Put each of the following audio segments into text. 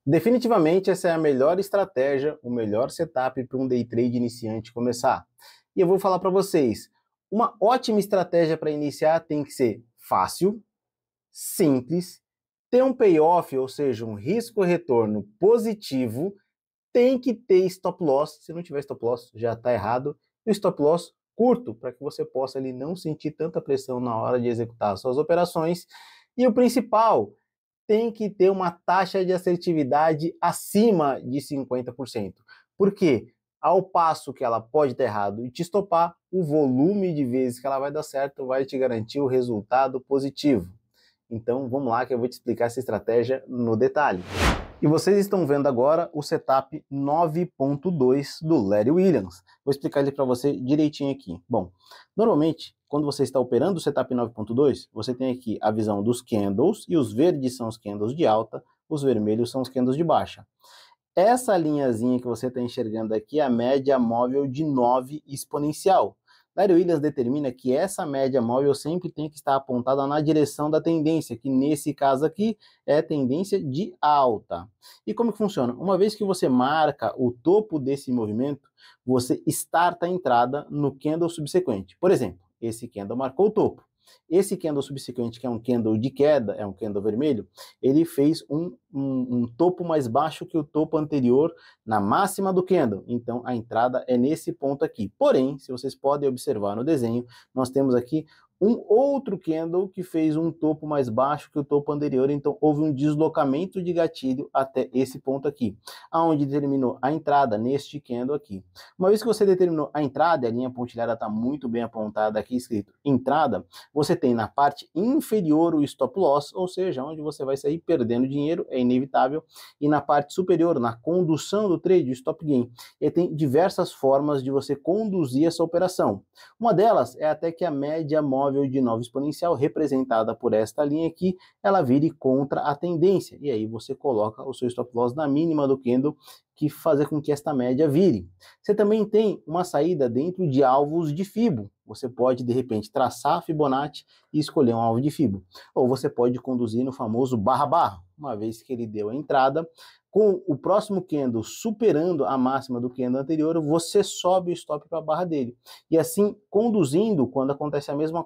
Definitivamente essa é a melhor estratégia, o melhor setup para um day trade iniciante começar. E eu vou falar para vocês, uma ótima estratégia para iniciar tem que ser fácil, simples, ter um payoff, ou seja, um risco-retorno positivo, tem que ter stop loss. Se não tiver stop loss, já está errado. E o stop loss curto, para que você possa ali não sentir tanta pressão na hora de executar suas operações. E o principal, tem que ter uma taxa de assertividade acima de 50%. Por quê? Ao passo que ela pode estar errado e te estopar, o volume de vezes que ela vai dar certo vai te garantir o resultado positivo. Então vamos lá que eu vou te explicar essa estratégia no detalhe. E vocês estão vendo agora o setup 9.2 do Larry Williams. Vou explicar ele para você direitinho aqui. Bom, normalmente, quando você está operando o setup 9.2, você tem aqui a visão dos candles, e os verdes são os candles de alta, os vermelhos são os candles de baixa. Essa linhazinha que você está enxergando aqui é a média móvel de 9 exponencial. Larry Williams determina que essa média móvel sempre tem que estar apontada na direção da tendência, que nesse caso aqui é tendência de alta. E como que funciona? Uma vez que você marca o topo desse movimento, você starta a entrada no candle subsequente. Por exemplo, esse candle marcou o topo. Esse candle subsequente, que é um candle de queda, é um candle vermelho, ele fez um topo mais baixo que o topo anterior na máxima do candle. Então, a entrada é nesse ponto aqui. Porém, se vocês podem observar no desenho, nós temos aqui um outro candle que fez um topo mais baixo que o topo anterior, então houve um deslocamento de gatilho até esse ponto aqui, aonde determinou a entrada neste candle aqui. Uma vez que você determinou a entrada, a linha pontilhada está muito bem apontada aqui, escrito entrada, você tem na parte inferior o stop loss, ou seja, onde você vai sair perdendo dinheiro, é inevitável, e na parte superior, na condução do trade, o stop gain. E tem diversas formas de você conduzir essa operação. Uma delas é até que a média móvel de 9 exponencial, representada por esta linha aqui, ela vire contra a tendência. E aí você coloca o seu stop loss na mínima do candle, que fazer com que esta média vire. Você também tem uma saída dentro de alvos de Fibo. Você pode, de repente, traçar a Fibonacci e escolher um alvo de Fibo. Ou você pode conduzir no famoso barra-barra, uma vez que ele deu a entrada, com o próximo candle superando a máxima do candle anterior, você sobe o stop para a barra dele. E assim, conduzindo, quando acontece a mesma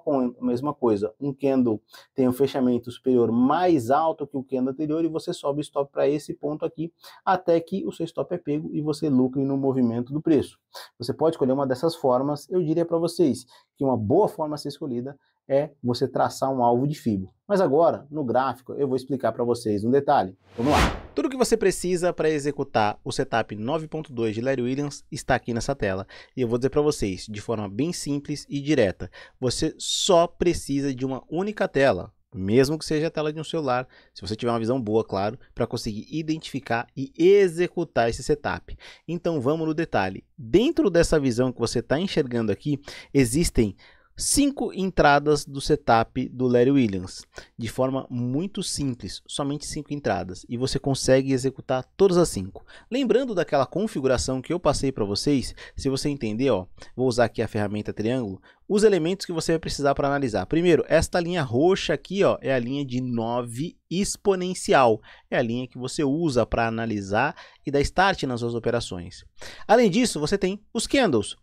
coisa, um candle tem um fechamento superior mais alto que o candle anterior, e você sobe o stop para esse ponto aqui, até que o seu stop é pego e você lucre no movimento do preço. Você pode escolher uma dessas formas. Eu diria para vocês que uma boa forma a ser escolhida é você traçar um alvo de Fibo. Mas agora, no gráfico, eu vou explicar para vocês um detalhe. Vamos lá. Tudo que você precisa para executar o setup 9.2 de Larry Williams está aqui nessa tela. E eu vou dizer para vocês, de forma bem simples e direta, você só precisa de uma única tela, mesmo que seja a tela de um celular, se você tiver uma visão boa, claro, para conseguir identificar e executar esse setup. Então vamos no detalhe. Dentro dessa visão que você está enxergando aqui, existem 5 entradas do setup do Larry Williams, de forma muito simples, somente 5 entradas, e você consegue executar todas as 5. Lembrando daquela configuração que eu passei para vocês, se você entender, ó, vou usar aqui a ferramenta triângulo, os elementos que você vai precisar para analisar. Primeiro, esta linha roxa aqui, ó, é a linha de 9 exponencial, é a linha que você usa para analisar e dar start nas suas operações. Além disso, você tem os candles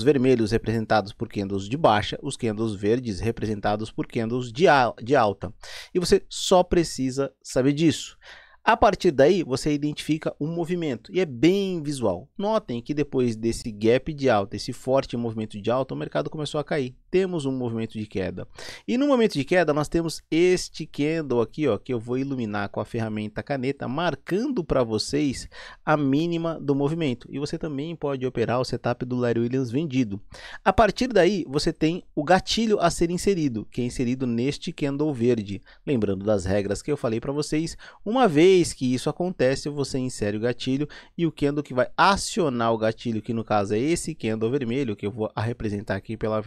vermelhos representados por candles de baixa, os candles verdes representados por candles de alta. E você só precisa saber disso. A partir daí, você identifica um movimento e é bem visual. Notem que depois desse gap de alta, esse forte movimento de alta, o mercado começou a cair. Temos um movimento de queda. E no momento de queda, nós temos este candle aqui, ó, que eu vou iluminar com a ferramenta caneta, marcando para vocês a mínima do movimento. E você também pode operar o setup do Larry Williams vendido. A partir daí, você tem o gatilho a ser inserido, que é inserido neste candle verde. Lembrando das regras que eu falei para vocês, uma vez que isso acontece, você insere o gatilho e o candle que vai acionar o gatilho, que no caso é esse candle vermelho, que eu vou representar aqui pela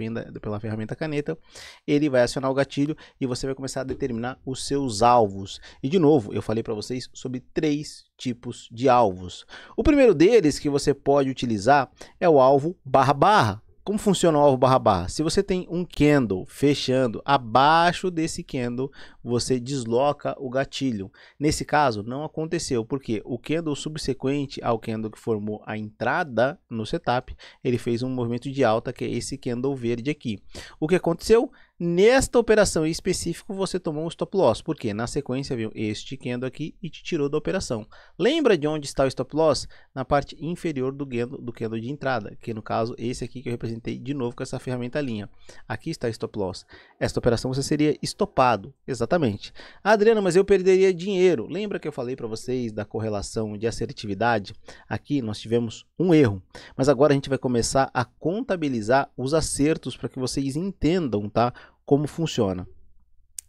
ferramenta caneta, ele vai acionar o gatilho e você vai começar a determinar os seus alvos. E de novo, eu falei para vocês sobre 3 tipos de alvos. O primeiro deles que você pode utilizar é o alvo barra-barra. como funciona o alvo barra barra? Se você tem um candle fechando abaixo desse candle, você desloca o gatilho. Nesse caso, não aconteceu, porque o candle subsequente ao candle que formou a entrada no setup, ele fez um movimento de alta, que é esse candle verde aqui. O que aconteceu? Nesta operação em específico, você tomou um stop loss, porque na sequência veio este candle aqui e te tirou da operação. Lembra de onde está o stop loss? Na parte inferior do candle de entrada, que no caso esse aqui que eu representei de novo com essa ferramenta linha. Aqui está o stop loss. Esta operação você seria estopado, exatamente. Adriano, mas eu perderia dinheiro. Lembra que eu falei para vocês da correlação de assertividade? Aqui nós tivemos um erro, mas agora a gente vai começar a contabilizar os acertos para que vocês entendam, tá? Como funciona.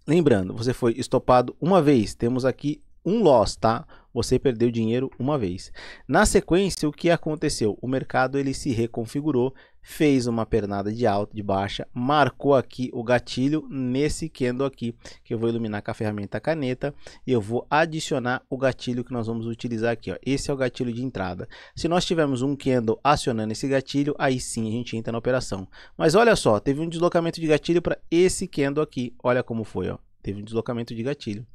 Lembrando, você foi estopado uma vez, temos aqui um loss, tá? Você perdeu dinheiro uma vez. Na sequência, o que aconteceu? O mercado ele se reconfigurou, fez uma pernada de alta, de baixa, marcou aqui o gatilho nesse candle aqui, que eu vou iluminar com a ferramenta caneta, e eu vou adicionar o gatilho que nós vamos utilizar aqui, ó. Esse é o gatilho de entrada. Se nós tivermos um candle acionando esse gatilho, aí sim a gente entra na operação. Mas olha só, teve um deslocamento de gatilho para esse candle aqui, olha como foi, ó. Teve um deslocamento de gatilho.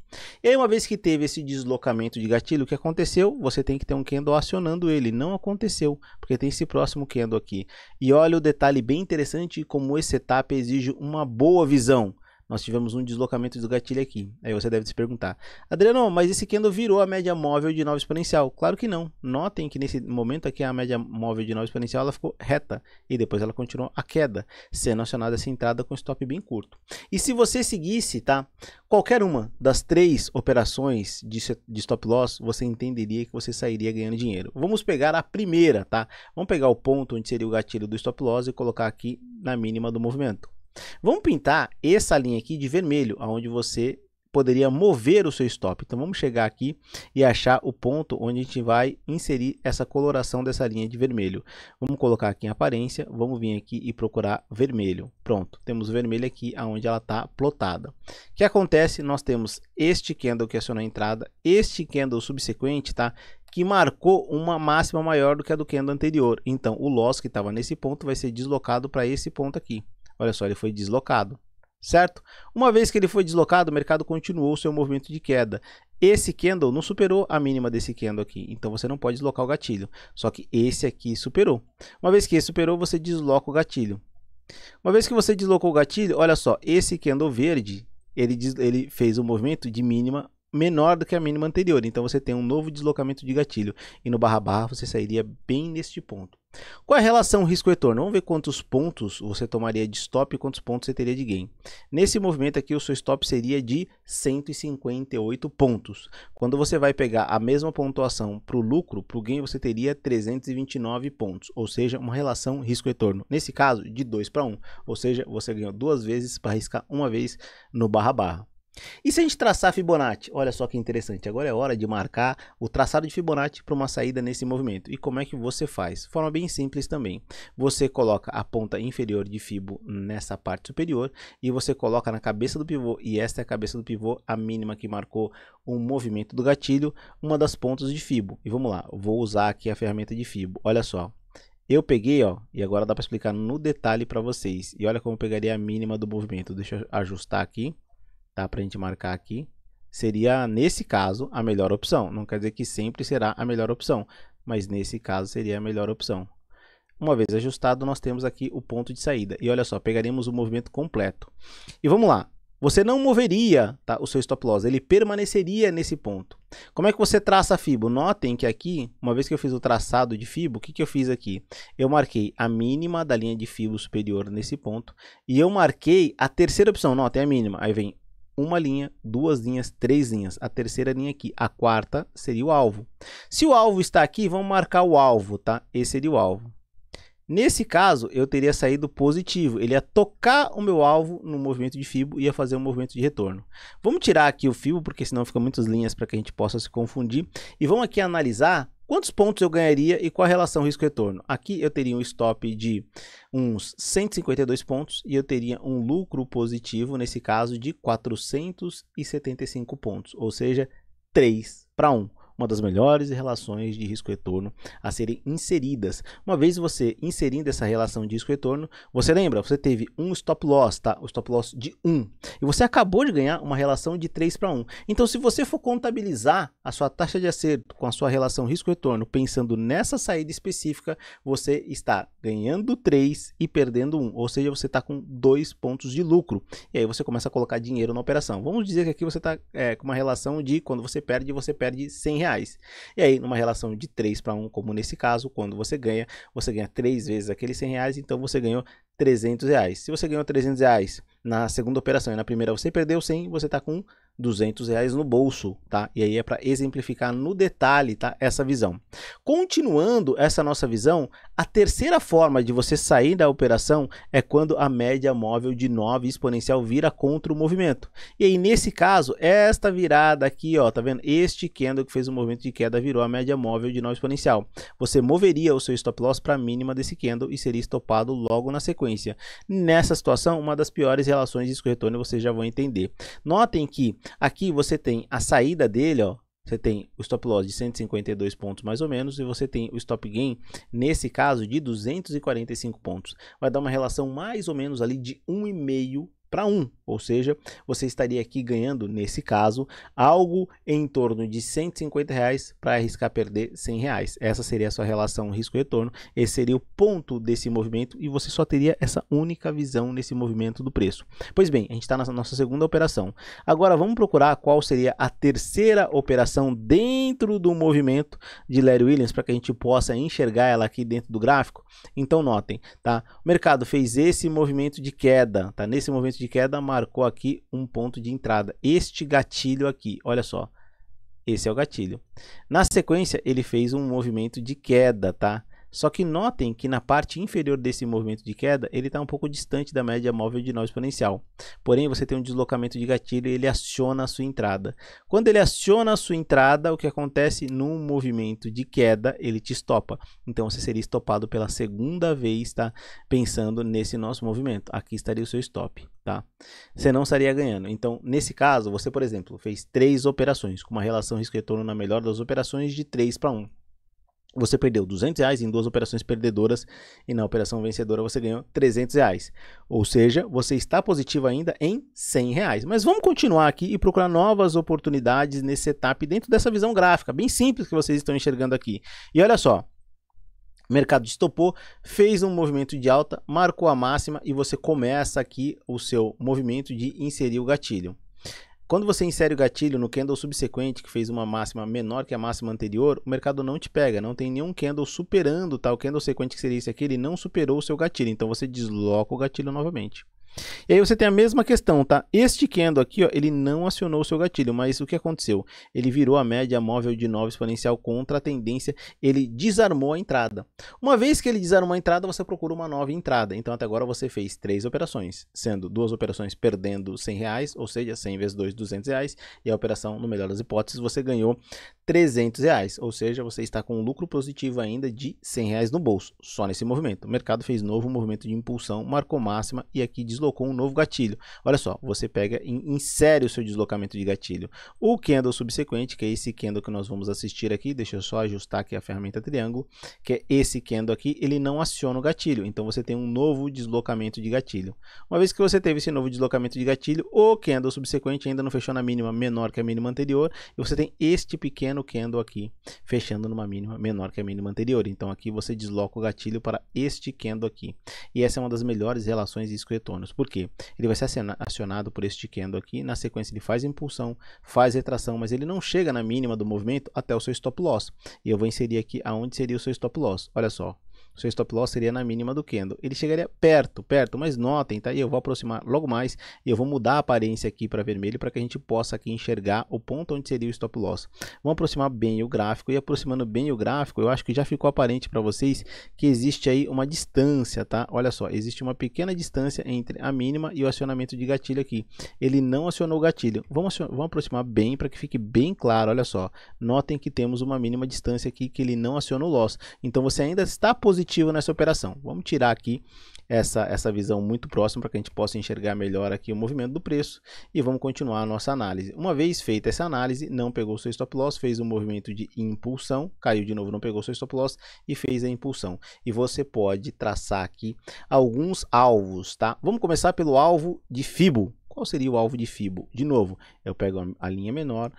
E aí, uma vez que teve esse deslocamento de gatilho, o que aconteceu? Você tem que ter um candle acionando ele. Não aconteceu, porque tem esse próximo candle aqui. E olha o detalhe bem interessante, como esse setup exige uma boa visão. Nós tivemos um deslocamento do gatilho aqui. Aí você deve se perguntar, Adriano, mas esse candle virou a média móvel de nova exponencial? Claro que não. Notem que nesse momento aqui a média móvel de nova exponencial ela ficou reta e depois ela continuou a queda, sendo acionada essa entrada com stop bem curto. E se você seguisse, tá, qualquer uma das três operações de stop loss, você entenderia que você sairia ganhando dinheiro. Vamos pegar a primeira, tá? Vamos pegar o ponto onde seria o gatilho do stop loss e colocar aqui na mínima do movimento. Vamos pintar essa linha aqui de vermelho, onde você poderia mover o seu stop. Então vamos chegar aqui e achar o ponto onde a gente vai inserir essa coloração dessa linha de vermelho. Vamos colocar aqui em aparência, vamos vir aqui e procurar vermelho. Pronto, temos o vermelho aqui onde ela está plotada. O que acontece? Nós temos este candle que aciona a entrada, este candle subsequente, tá? Que marcou uma máxima maior do que a do candle anterior. Então o loss que estava nesse ponto vai ser deslocado para esse ponto aqui. Olha só, ele foi deslocado, certo? Uma vez que ele foi deslocado, o mercado continuou o seu movimento de queda. Esse candle não superou a mínima desse candle aqui, então você não pode deslocar o gatilho. Só que esse aqui superou. Uma vez que esse superou, você desloca o gatilho. Uma vez que você deslocou o gatilho, olha só, esse candle verde, ele fez um movimento de mínima menor do que a mínima anterior. Então você tem um novo deslocamento de gatilho. E no barra barra você sairia bem neste ponto. Qual é a relação risco-retorno? Vamos ver quantos pontos você tomaria de stop e quantos pontos você teria de gain. Nesse movimento aqui, o seu stop seria de 158 pontos. Quando você vai pegar a mesma pontuação para o lucro, para o gain, você teria 329 pontos. Ou seja, uma relação risco-retorno. Nesse caso, de 2 para 1. Ou seja, você ganhou duas vezes para arriscar uma vez no barra barra. E se a gente traçar Fibonacci? Olha só que interessante, agora é hora de marcar o traçado de Fibonacci para uma saída nesse movimento. E como é que você faz? Forma bem simples também. Você coloca a ponta inferior de Fibo nessa parte superior e você coloca na cabeça do pivô, e esta é a cabeça do pivô, a mínima que marcou o movimento do gatilho, uma das pontas de Fibo. E vamos lá, eu vou usar aqui a ferramenta de Fibo, olha só. Eu peguei, ó, e agora dá para explicar no detalhe para vocês. E olha como eu pegaria a mínima do movimento. Deixa eu ajustar aqui. Tá, para a gente marcar aqui, seria nesse caso a melhor opção. Não quer dizer que sempre será a melhor opção, mas nesse caso seria a melhor opção. Uma vez ajustado, nós temos aqui o ponto de saída. E olha só, pegaremos o movimento completo. E vamos lá. Você não moveria, tá, o seu stop loss, ele permaneceria nesse ponto. Como é que você traça a Fibo? Notem que aqui, uma vez que eu fiz o traçado de Fibo, o que eu fiz aqui? Eu marquei a mínima da linha de Fibo superior nesse ponto. E eu marquei a terceira opção, notem a mínima. Aí vem uma linha, duas linhas, três linhas. A terceira linha aqui, a quarta seria o alvo. Se o alvo está aqui, vamos marcar o alvo, tá? Esse seria o alvo. Nesse caso, eu teria saído positivo. Ele ia tocar o meu alvo no movimento de Fibo e ia fazer um movimento de retorno. Vamos tirar aqui o Fibo, porque senão fica muitas linhas para que a gente possa se confundir. E vamos aqui analisar quantos pontos eu ganharia e qual a relação risco-retorno. Aqui eu teria um stop de uns 152 pontos e eu teria um lucro positivo, nesse caso, de 475 pontos. Ou seja, 3 para 1. uma das melhores relações de risco-retorno a serem inseridas. Uma vez você inserindo essa relação de risco-retorno, você lembra, você teve um stop loss, tá? O stop loss de 1. E você acabou de ganhar uma relação de 3 para 1. Então, se você for contabilizar a sua taxa de acerto com a sua relação risco-retorno, pensando nessa saída específica, você está ganhando 3 e perdendo 1. Ou seja, você está com 2 pontos de lucro. E aí você começa a colocar dinheiro na operação. Vamos dizer que aqui você está com uma relação de quando você perde R$100. E aí, numa relação de 3 para 1, como nesse caso, quando você ganha 3 vezes aqueles R$100, então você ganhou R$300. Se você ganhou R$300 na segunda operação e na primeira você perdeu 100, você está com R$200 no bolso, tá? E aí é para exemplificar no detalhe, tá? Essa visão. Continuando essa nossa visão, a terceira forma de você sair da operação é quando a média móvel de 9 exponencial vira contra o movimento. E aí nesse caso, esta virada aqui, ó, tá vendo? Este candle que fez o movimento de queda virou a média móvel de 9 exponencial. Você moveria o seu stop loss para a mínima desse candle e seria estopado logo na sequência. Nessa situação, uma das piores relações de risco-retorno, vocês já vão entender. Notem que aqui você tem a saída dele, ó, você tem o stop loss de 152 pontos mais ou menos e você tem o stop gain, nesse caso, de 245 pontos. Vai dar uma relação mais ou menos ali de 1,5 para 1, ou seja, você estaria aqui ganhando, nesse caso, algo em torno de R$150 para arriscar perder R$100. Essa seria a sua relação risco-retorno, esse seria o ponto desse movimento e você só teria essa única visão nesse movimento do preço. Pois bem, a gente está na nossa segunda operação. Agora vamos procurar qual seria a terceira operação dentro do movimento de Larry Williams para que a gente possa enxergar ela aqui dentro do gráfico. Então notem, tá? O mercado fez esse movimento de queda, tá? Nesse movimento de queda marcou aqui um ponto de entrada, este gatilho aqui, olha só, esse é o gatilho. Na sequência ele fez um movimento de queda, tá? Só que notem que na parte inferior desse movimento de queda, ele está um pouco distante da média móvel de 9 exponencial. Porém, você tem um deslocamento de gatilho e ele aciona a sua entrada. Quando ele aciona a sua entrada, o que acontece num movimento de queda, ele te estopa. Então, você seria estopado pela segunda vez, tá? Pensando nesse nosso movimento. Aqui estaria o seu stop, tá? Você não estaria ganhando. Então, nesse caso, você, por exemplo, fez 3 operações com uma relação risco-retorno na melhor das operações de 3 para 1. Você perdeu R$200 em 2 operações perdedoras e na operação vencedora você ganhou R$300. Ou seja, você está positivo ainda em R$100. Mas vamos continuar aqui e procurar novas oportunidades nesse setup dentro dessa visão gráfica, bem simples que vocês estão enxergando aqui. E olha só, o mercado estopou, fez um movimento de alta, marcou a máxima e você começa aqui o seu movimento de inserir o gatilho. Quando você insere o gatilho no candle subsequente, que fez uma máxima menor que a máxima anterior, o mercado não te pega, não tem nenhum candle superando, tá? O candle sequente que seria esse aqui, ele não superou o seu gatilho, então você desloca o gatilho novamente. E aí você tem a mesma questão, tá? Este candle aqui, ó, ele não acionou o seu gatilho, mas o que aconteceu? Ele virou a média móvel de 9 exponencial contra a tendência, ele desarmou a entrada. Uma vez que ele desarmou a entrada, você procura uma nova entrada. Então até agora você fez 3 operações, sendo 2 operações perdendo R$100, ou seja, 100 vezes 2, R$200, e a operação, no melhor das hipóteses, você ganhou R$300, ou seja, você está com um lucro positivo ainda de R$100 no bolso, só nesse movimento. O mercado fez novo movimento de impulsão, marcou máxima e aqui deslocou um novo gatilho. Olha só, você pega e insere o seu deslocamento de gatilho. O candle subsequente, que é esse candle que nós vamos assistir aqui, deixa eu só ajustar aqui a ferramenta triângulo, que é esse candle aqui, ele não aciona o gatilho, então você tem um novo deslocamento de gatilho. Uma vez que você teve esse novo deslocamento de gatilho, o candle subsequente ainda não fechou na mínima menor que a mínima anterior, e você tem este pequeno candle aqui, fechando numa mínima menor que a mínima anterior. Então aqui você desloca o gatilho para este candle aqui. E essa é uma das melhores relações de risco-retornos. Por quê? Ele vai ser acionado por este candle aqui, na sequência ele faz impulsão, faz retração, mas ele não chega na mínima do movimento até o seu stop loss. E eu vou inserir aqui aonde seria o seu stop loss. Olha só. O seu stop loss seria na mínima do candle. Ele chegaria perto, mas notem, tá? E eu vou aproximar logo mais e eu vou mudar a aparência aqui para vermelho para que a gente possa aqui enxergar o ponto onde seria o stop loss. Vamos aproximar bem o gráfico e aproximando bem o gráfico, eu acho que já ficou aparente para vocês que existe aí uma distância, tá? Olha só, existe uma pequena distância entre a mínima e o acionamento de gatilho aqui. Ele não acionou o gatilho. Vamos aproximar bem para que fique bem claro, olha só. Notem que temos uma mínima distância aqui que ele não aciona o loss. Então você ainda está positivo positivo nessa operação. Vamos tirar aqui essa visão muito próxima para que a gente possa enxergar melhor aqui o movimento do preço e vamos continuar a nossa análise. Uma vez feita essa análise, não pegou o seu stop loss, fez um movimento de impulsão, caiu de novo, não pegou o seu stop loss e fez a impulsão. E você pode traçar aqui alguns alvos, tá? Vamos começar pelo alvo de Fibo. Qual seria o alvo de Fibo? De novo, eu pego a linha menor,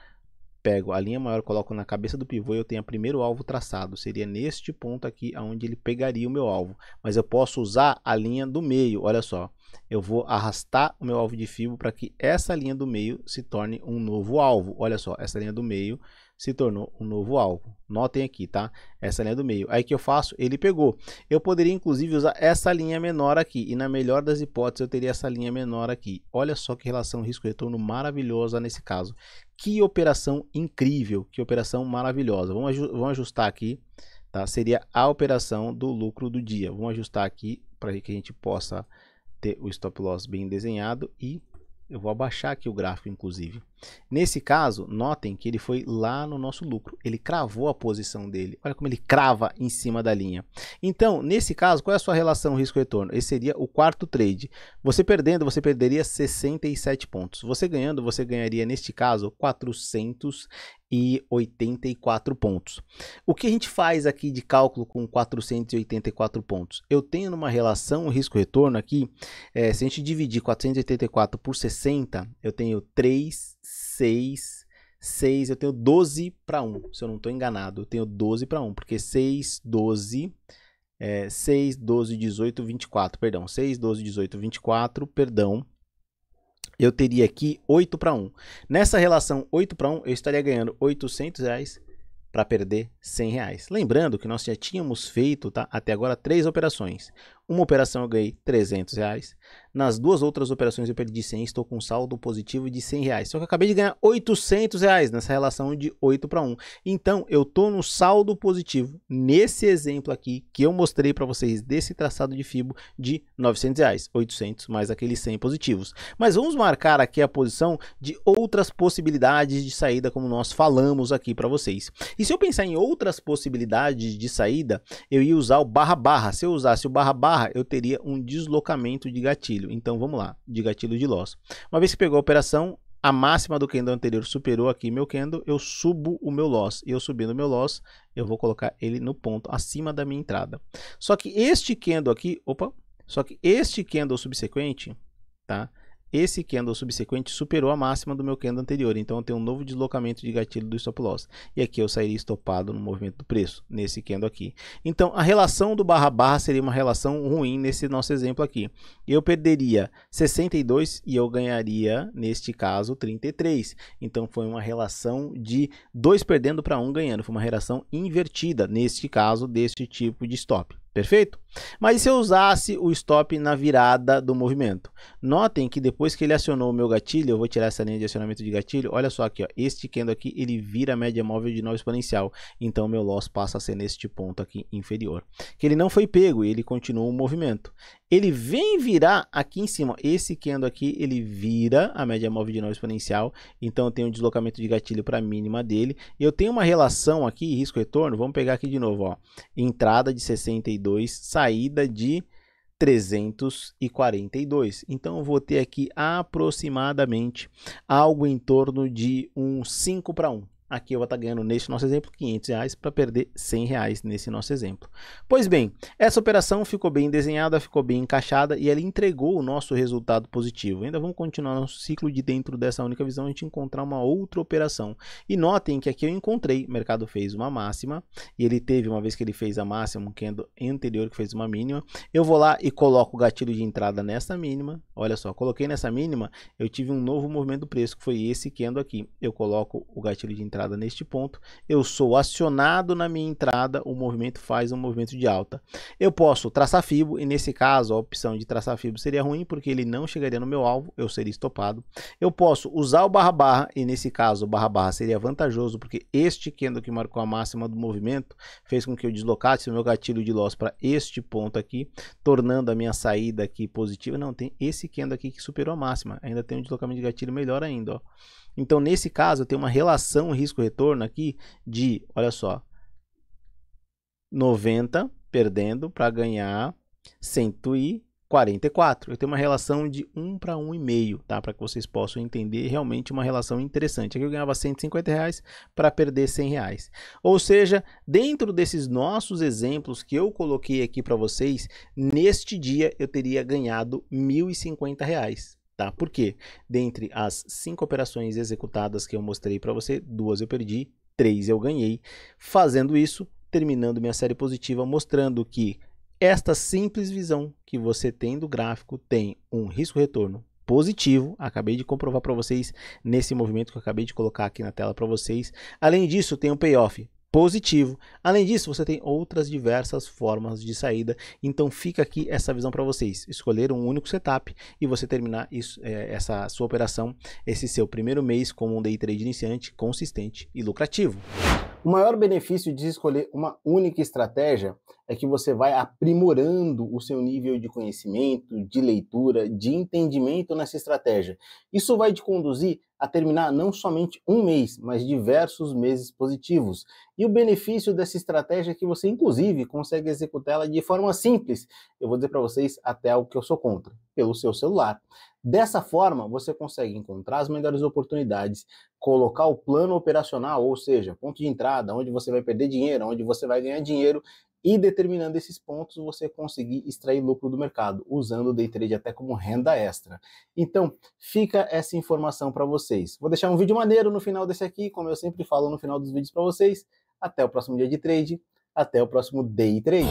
pego a linha maior, coloco na cabeça do pivô e eu tenho o primeiro alvo traçado. Seria neste ponto aqui onde ele pegaria o meu alvo. Mas eu posso usar a linha do meio, olha só. Eu vou arrastar o meu alvo de Fibo para que essa linha do meio se torne um novo alvo. Olha só, essa linha do meio se tornou um novo alvo. Notem aqui, tá? Essa linha do meio. Aí que eu faço? Ele pegou. Eu poderia inclusive usar essa linha menor aqui. E na melhor das hipóteses eu teria essa linha menor aqui. Olha só que relação risco-retorno maravilhosa nesse caso. Que operação incrível, que operação maravilhosa. Vamos ajustar aqui, tá? Seria a operação do lucro do dia. Vamos ajustar aqui para que a gente possa ter o stop loss bem desenhado e eu vou abaixar aqui o gráfico, inclusive. Nesse caso, notem que ele foi lá no nosso lucro. Ele cravou a posição dele. Olha como ele crava em cima da linha. Então, nesse caso, qual é a sua relação risco-retorno? Esse seria o quarto trade. Você perdendo, você perderia 67 pontos. Você ganhando, você ganharia, neste caso, 484 pontos. O que a gente faz aqui de cálculo com 484 pontos? Eu tenho numa relação risco-retorno aqui, se a gente dividir 484 por 60, eu tenho 3, 6, eu tenho 12 para 1, se eu não estou enganado, eu tenho 12 para 1, porque 6, 12, 18, 24, perdão, 6, 12, 18, 24, perdão, eu teria aqui 8 para 1. Nessa relação 8 para 1, eu estaria ganhando R$800 para perder R$100. Lembrando que nós já tínhamos feito, tá, até agora 3 operações. Uma operação eu ganhei R$300. Nas duas outras operações eu perdi 100, estou com um saldo positivo de R$100. Só que eu acabei de ganhar R$800 nessa relação de 8 para 1. Então eu estou no saldo positivo nesse exemplo aqui que eu mostrei para vocês desse traçado de Fibo de R$900, 800 mais aqueles 100 positivos. Mas vamos marcar aqui a posição de outras possibilidades de saída, como nós falamos aqui para vocês. E se eu pensar em outras possibilidades de saída, eu ia usar o barra-barra. Se eu usasse o barra-barra, eu teria um deslocamento de gatilho. Então vamos lá, de gatilho de loss. Uma vez que pegou a operação, a máxima do candle anterior superou aqui meu candle, eu subo o meu loss. E eu subindo o meu loss, eu vou colocar ele no ponto acima da minha entrada. Só que este candle aqui, subsequente, tá? Esse candle subsequente superou a máxima do meu candle anterior, então eu tenho um novo deslocamento de gatilho do stop loss. E aqui eu sairia estopado no movimento do preço, nesse candle aqui. Então a relação do barra-barra seria uma relação ruim nesse nosso exemplo aqui. Eu perderia 62 e eu ganharia, neste caso, 33. Então foi uma relação de 2 perdendo para 1 ganhando. Foi uma relação invertida, neste caso, deste tipo de stop. Perfeito? Mas se eu usasse o stop na virada do movimento? Notem que depois que ele acionou o meu gatilho, eu vou tirar essa linha de acionamento de gatilho, olha só aqui, ó, este candle aqui, ele vira a média móvel de nova exponencial, então meu loss passa a ser neste ponto aqui inferior. Que ele não foi pego, ele continua o movimento. Ele vem virar aqui em cima, esse candle aqui, ele vira a média móvel de nova exponencial, então eu tenho um deslocamento de gatilho para a mínima dele. Eu tenho uma relação aqui, risco-retorno, vamos pegar aqui de novo, ó, entrada de 62, saída de 342. Então eu vou ter aqui aproximadamente algo em torno de um 5 para 1. Aqui eu vou estar ganhando, neste nosso exemplo, R$500 para perder R$100 nesse nosso exemplo. Pois bem, essa operação ficou bem desenhada, ficou bem encaixada e ela entregou o nosso resultado positivo. Ainda vamos continuar nosso ciclo de dentro dessa única visão, a gente encontrar uma outra operação. E notem que aqui eu encontrei, o mercado fez uma máxima e ele teve, uma vez que ele fez a máxima, um candle anterior que fez uma mínima. Eu vou lá e coloco o gatilho de entrada nessa mínima. Olha só, coloquei nessa mínima, eu tive um novo movimento do preço, que foi esse candle aqui. Eu coloco o gatilho de entrada neste ponto, eu sou acionado na minha entrada, o movimento faz um movimento de alta. Eu posso traçar Fibo e nesse caso a opção de traçar Fibo seria ruim porque ele não chegaria no meu alvo, eu seria estopado. Eu posso usar o barra-barra e nesse caso o barra-barra seria vantajoso porque este candle que marcou a máxima do movimento fez com que eu deslocasse o meu gatilho de loss para este ponto aqui, tornando a minha saída aqui positiva. Não, tem esse candle aqui que superou a máxima, ainda tem um deslocamento de gatilho melhor ainda, ó. Então, nesse caso, eu tenho uma relação risco-retorno aqui de, olha só, 90 perdendo para ganhar 144. Eu tenho uma relação de 1 para 1,5, tá? Para que vocês possam entender realmente uma relação interessante. Aqui eu ganhava R$150 para perder R$100. Ou seja, dentro desses nossos exemplos que eu coloquei aqui para vocês, neste dia eu teria ganhado R$1.050. Tá? Por quê? Dentre as 5 operações executadas que eu mostrei para você, 2 eu perdi, 3 eu ganhei. Fazendo isso, terminando minha série positiva, mostrando que esta simples visão que você tem do gráfico tem um risco-retorno positivo. Acabei de comprovar para vocês nesse movimento que eu acabei de colocar aqui na tela para vocês. Além disso, tem um payoff positivo. Além disso, você tem outras diversas formas de saída. Então fica aqui essa visão para vocês. Escolher um único setup e você terminar isso, essa sua operação, esse seu primeiro mês como um day trade iniciante, consistente e lucrativo. O maior benefício de escolher uma única estratégia é que você vai aprimorando o seu nível de conhecimento, de leitura, de entendimento nessa estratégia. Isso vai te conduzir a terminar não somente um mês, mas diversos meses positivos. E o benefício dessa estratégia é que você, inclusive, consegue executá-la de forma simples. Eu vou dizer para vocês até algo que eu sou contra, pelo seu celular. Dessa forma, você consegue encontrar as melhores oportunidades, colocar o plano operacional, ou seja, ponto de entrada, onde você vai perder dinheiro, onde você vai ganhar dinheiro, e determinando esses pontos, você conseguir extrair lucro do mercado, usando o day trade até como renda extra. Então, fica essa informação para vocês. Vou deixar um vídeo maneiro no final desse aqui, como eu sempre falo no final dos vídeos para vocês. Até o próximo dia de trade, até o próximo day trade.